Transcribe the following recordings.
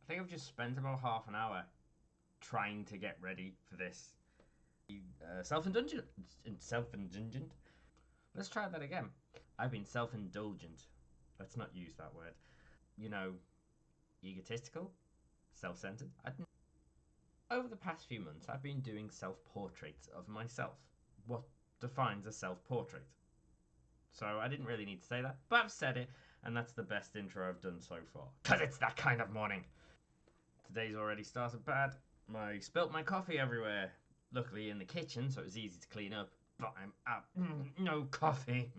I think I've just spent about half an hour trying to get ready for this. Self-indulgent. Self-indulgent. Let's try that again. I've been self-indulgent. Let's not use that word. You know, egotistical, self-centered. Over the past few months, I've been doing self-portraits of myself. What defines a self-portrait? So I didn't really need to say that, but I've said it, and that's the best intro I've done so far. Because it's that kind of morning. Today's already started bad. I spilt my coffee everywhere. Luckily in the kitchen, so it was easy to clean up. But I'm out. No coffee.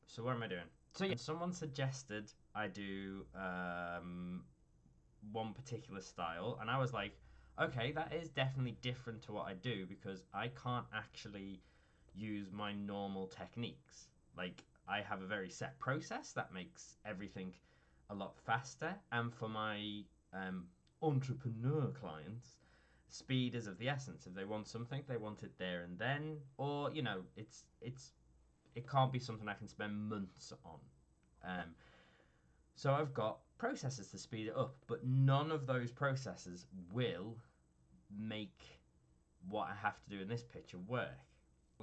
So what am I doing? So yeah, someone suggested I do one particular style, and I was like, okay, that is definitely different to what I do because I can't actually use my normal techniques. Like, I have a very set process that makes everything a lot faster, and for my entrepreneur clients, speed is of the essence. If they want something, they want it there and then, or you know, it can't be something I can spend months on. So I've got processes to speed it up, but none of those processes will make what I have to do in this picture work.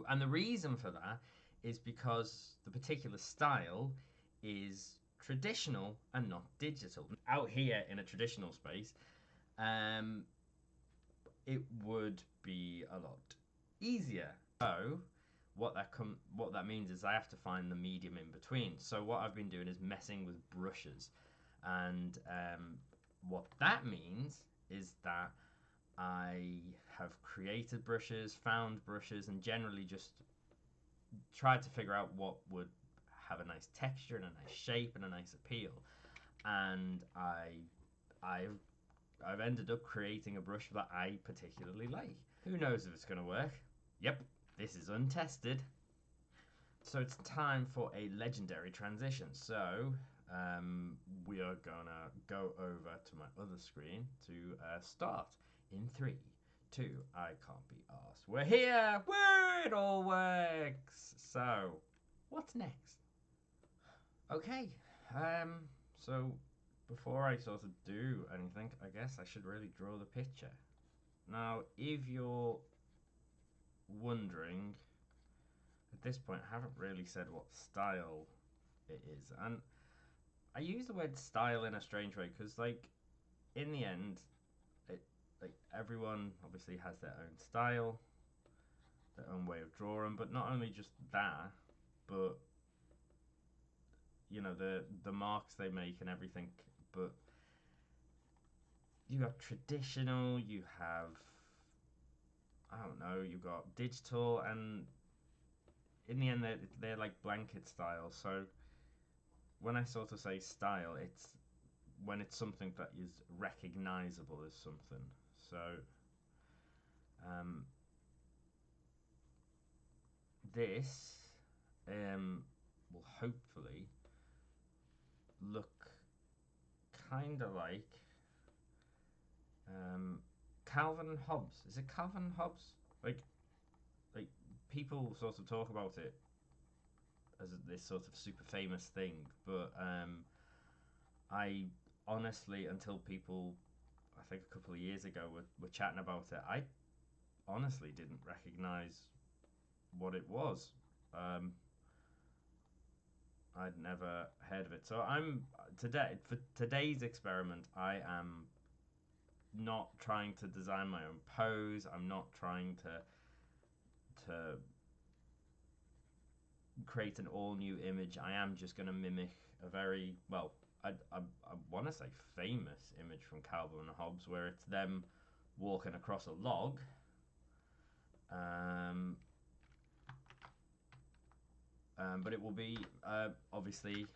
And the reason for that is because the particular style is traditional and not digital. Out here in a traditional space, it would be a lot easier. So what that means is I have to find the medium in between. So what I've been doing is messing with brushes, and what that means is that I have created brushes, found brushes, and generally just tried to figure out what would have a nice texture and a nice shape and a nice appeal. And I've ended up creating a brush that I particularly like. Who knows if it's going to work? Yep, this is untested. So it's time for a legendary transition. So we are gonna go over to my other screen to start in 3, 2. I can't be arsed. We're here. Woo! It all works. So what's next? Okay. So before I sort of do anything, I guess I should really draw the picture. Now, if you're wondering, at this point, I haven't really said what style it is. And I use the word style in a strange way because, like, in the end, like everyone obviously has their own style, their own way of drawing, but not only just that, but you know the marks they make and everything. But you have traditional, you have, I don't know, you got digital, and in the end they're like blanket styles. So when I sort of say style, it's when it's something that is recognizable as something. So um, this will hopefully look kind of like Calvin and Hobbes. Is it Calvin and Hobbes? Like people sort of talk about it as this sort of super famous thing, but I honestly, until people, I think a couple of years ago, were chatting about it, I honestly didn't recognize what it was. I'd never heard of it. So for today's experiment, I am not trying to design my own pose. I'm not trying to create an all new image. I am just going to mimic a very well. I want to say famous image from Calvin and Hobbes, where it's them walking across a log. But it will be obviously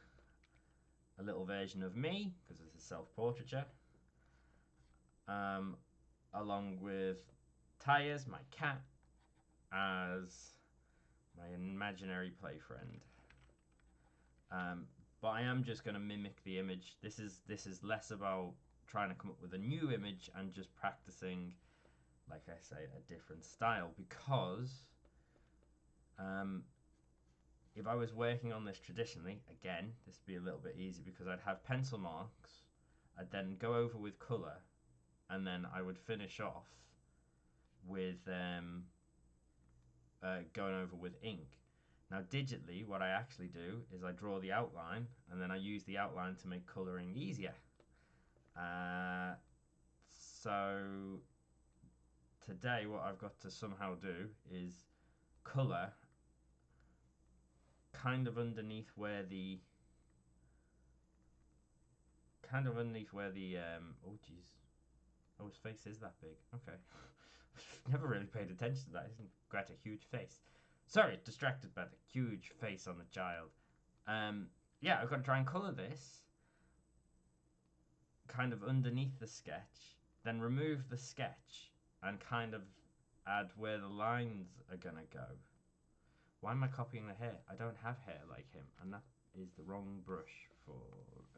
a little version of me because it's a self-portraiture, along with Tyres, my cat, as my imaginary play friend. But I am just going to mimic the image. This is less about trying to come up with a new image and just practicing, like I say, a different style because if I was working on this traditionally, again, this would be a little bit easy because I'd have pencil marks, I'd then go over with colour, and then I would finish off with going over with ink. Now digitally, what I actually do is I draw the outline, and then I use the outline to make colouring easier. So today what I've got to somehow do is colour kind of underneath where the oh jeez, oh, his face is that big. Okay. Never really paid attention to that. Isn't quite a huge face. Sorry, distracted by the huge face on the child. Yeah, I've got to try and colour this kind of underneath the sketch, then remove the sketch and kind of add where the lines are gonna go. Why am I copying the hair? I don't have hair like him, and that is the wrong brush for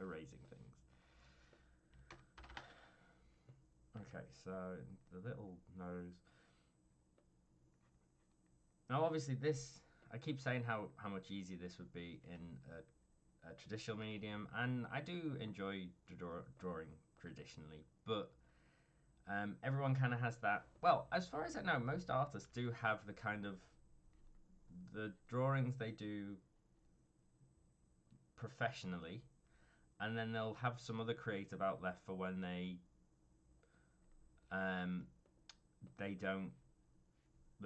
erasing things. Okay, so the little nose. Now, obviously, this, I keep saying how much easier this would be in a traditional medium, and I do enjoy drawing traditionally, but everyone kind of has that. Well, as far as I know, most artists do have the kind of the drawings they do professionally, and then they'll have some other creative outlet for when they don't,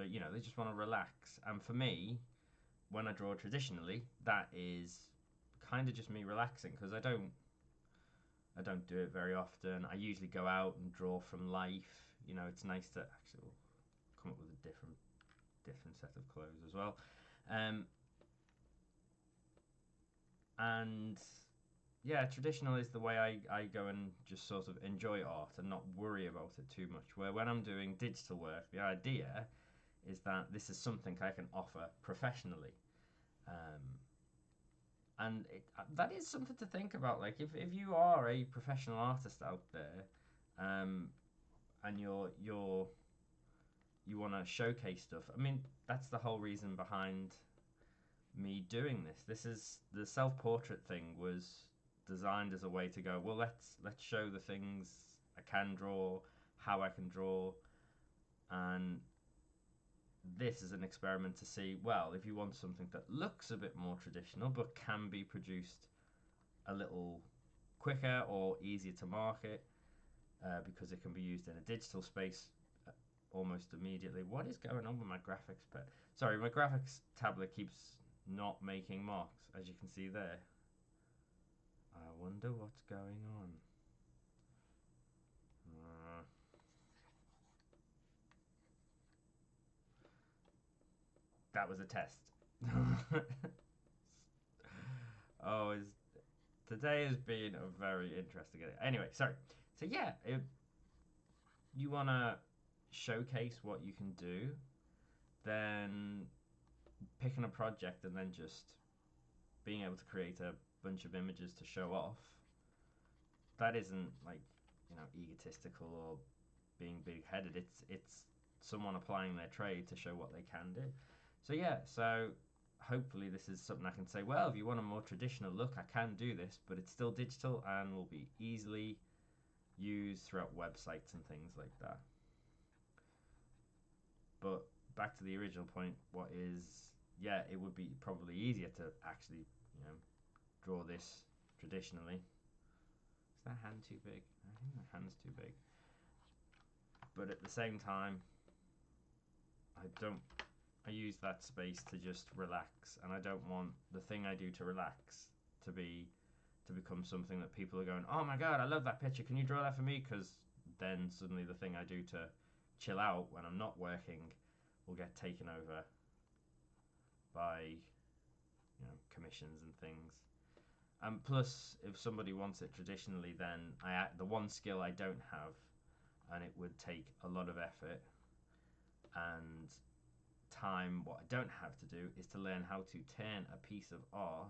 you know, they just want to relax. And for me, when I draw traditionally, that is kind of just me relaxing because I don't do it very often. I usually go out and draw from life. You know, it's nice to actually come up with a different set of clothes as well. And yeah, traditional is the way I go and just sort of enjoy art and not worry about it too much. Where when I'm doing digital work, the idea is that this is something I can offer professionally. And that is something to think about. Like if you are a professional artist out there, and you want to showcase stuff. I mean, that's the whole reason behind me doing this. This is the self-portrait thing was designed as a way to go, well, let's show the things I can draw, how I can draw, and this is an experiment to see, well, if you want something that looks a bit more traditional but can be produced a little quicker or easier to market, because it can be used in a digital space almost immediately. What is going on with my graphics pad? Sorry, my graphics tablet keeps not making marks, as you can see there. I wonder what's going on. That was a test. Oh, today has been a very interesting. Anyway, sorry. So yeah, if you want to showcase what you can do, then picking a project and then just being able to create a bunch of images to show off, that isn't like, you know, egotistical or being big-headed. It's someone applying their trade to show what they can do. So yeah, so hopefully this is something I can say, well, if you want a more traditional look, I can do this, but it's still digital and will be easily used throughout websites and things like that. But back to the original point, what is, yeah, it would be probably easier to actually, you know, draw this traditionally. Is that hand too big? I think the hand's too big. But at the same time, I use that space to just relax, and I don't want the thing I do to relax to become something that people are going, oh my god, I love that picture, can you draw that for me? Because then suddenly the thing I do to chill out when I'm not working will get taken over by, you know, commissions and things. And plus, if somebody wants it traditionally, then the one skill I don't have, and it would take a lot of effort and time, what I don't have to do is to learn how to turn a piece of art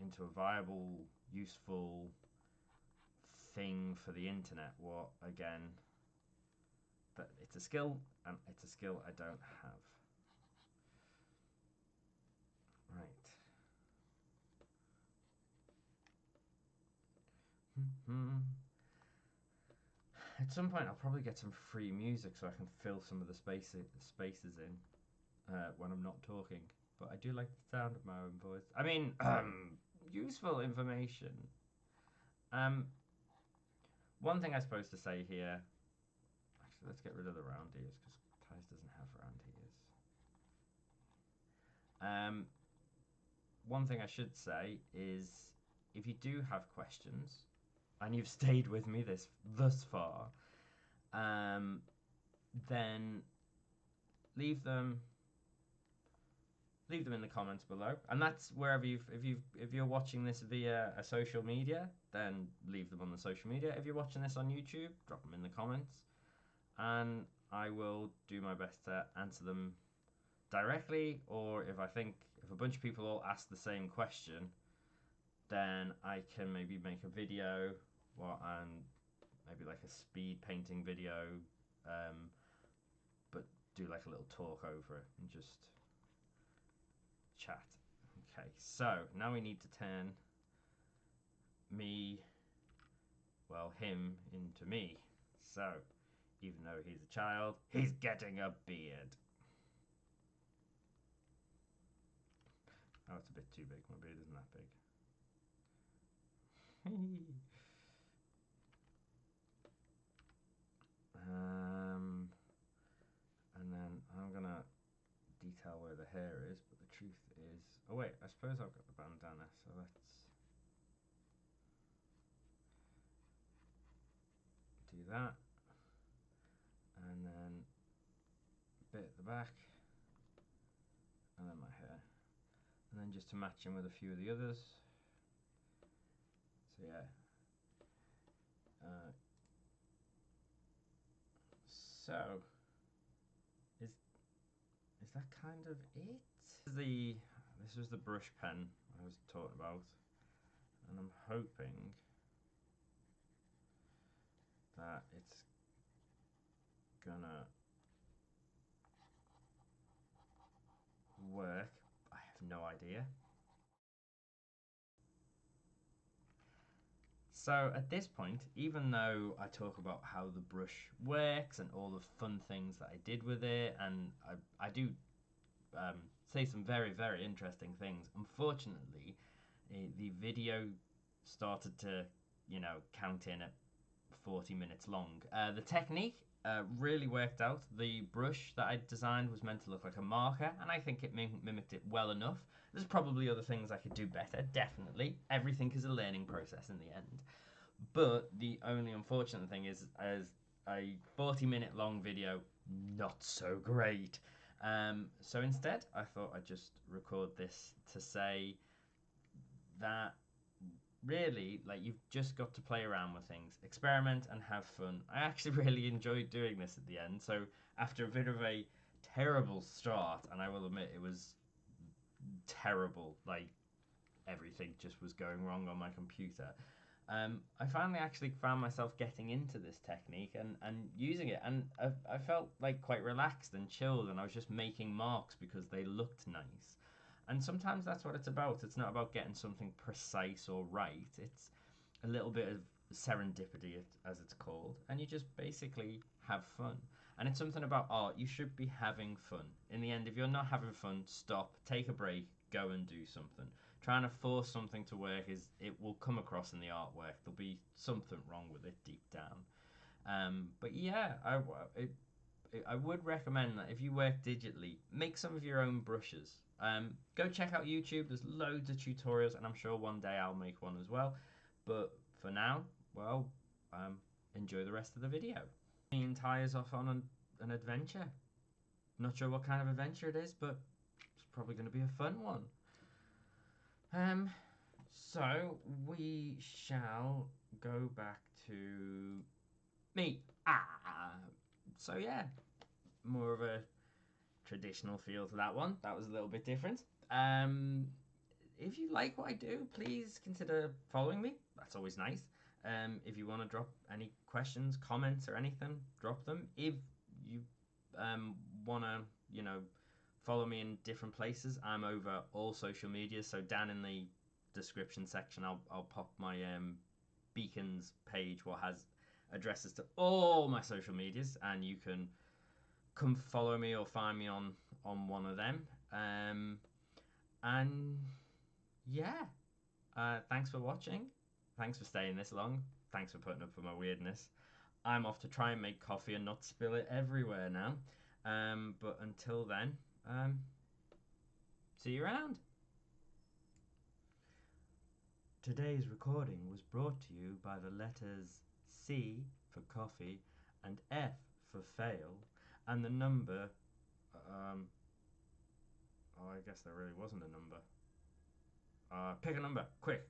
into a viable, useful thing for the internet. What, again, but it's a skill, and it's a skill I don't have. At some point, I'll probably get some free music so I can fill some of the spaces in when I'm not talking. But I do like the sound of my own voice. I mean, useful information. Um, One thing I'm supposed to say here. Actually, let's get rid of the round ears because Ty's doesn't have round ears. One thing I should say is, if you do have questions and you've stayed with me thus far, then leave them in the comments below, and that's wherever if you're watching this via a social media, then leave them on the social media. If you're watching this on YouTube, drop them in the comments, and I will do my best to answer them directly, or if a bunch of people all ask the same question, then I can maybe make a video, and maybe like a speed painting video, but do like a little talk over it and just chat. Okay, so now we need to turn him into me. So, even though he's a child, he's getting a beard. Oh, it's a bit too big. My beard isn't that big. And then I'm gonna detail where the hair is, but the truth is, oh wait, I suppose I've got the bandana, so let's do that, and then a bit at the back, and then my hair, and then just to match him with a few of the others. So yeah. So is that kind of it? This was the brush pen I was talking about, and I'm hoping that it's gonna work. I have no idea. So at this point, even though I talk about how the brush works and all the fun things that I did with it, and I do say some very, very interesting things, unfortunately, the video started to, count in at 40 minutes long. The technique really worked out. The brush that I designed was meant to look like a marker, and I think it mimicked it well enough. There's probably other things I could do better, definitely. Everything is a learning process in the end. But the only unfortunate thing is, as a 40-minute long video, not so great. So instead, I thought I'd just record this to say that really, like, you've just got to play around with things, experiment and have fun. I actually really enjoyed doing this at the end. So after a bit of a terrible start, and I will admit it was terrible, like everything just was going wrong on my computer. I finally actually found myself getting into this technique and using it, and I felt like quite relaxed and chilled, and I was just making marks because they looked nice. And sometimes that's what it's about. It's not about getting something precise or right. It's a little bit of serendipity, as it's called, and you just basically have fun. And it's something about art. You should be having fun. In the end, if you're not having fun, stop, take a break, go and do something. Trying to force something to work it will come across in the artwork. There'll be something wrong with it deep down. But yeah, I would recommend that if you work digitally, make some of your own brushes. Go check out YouTube. There's loads of tutorials, and I'm sure one day I'll make one as well. But for now, well, enjoy the rest of the video. Me and Ty is off on an adventure. Not sure what kind of adventure it is, but it's probably going to be a fun one. So we shall go back to me. So yeah, more of a traditional feel to that one. That was a little bit different. If you like what I do, please consider following me. That's always nice. If you want to drop any questions, comments, or anything, drop them. If you want to, follow me in different places, I'm over all social media. So down in the description section, I'll pop my Beacons page what has addresses to all my social medias, and you can come follow me or find me on one of them. And yeah, thanks for watching. Thanks for staying this long. Thanks for putting up with my weirdness. I'm off to try and make coffee and not spill it everywhere now. But until then, see you around. Today's recording was brought to you by the letters C for coffee and F for fail, and the number, oh, I guess there really wasn't a number. Pick a number, quick.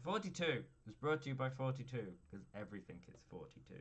42 was brought to you by 42, because everything is 42.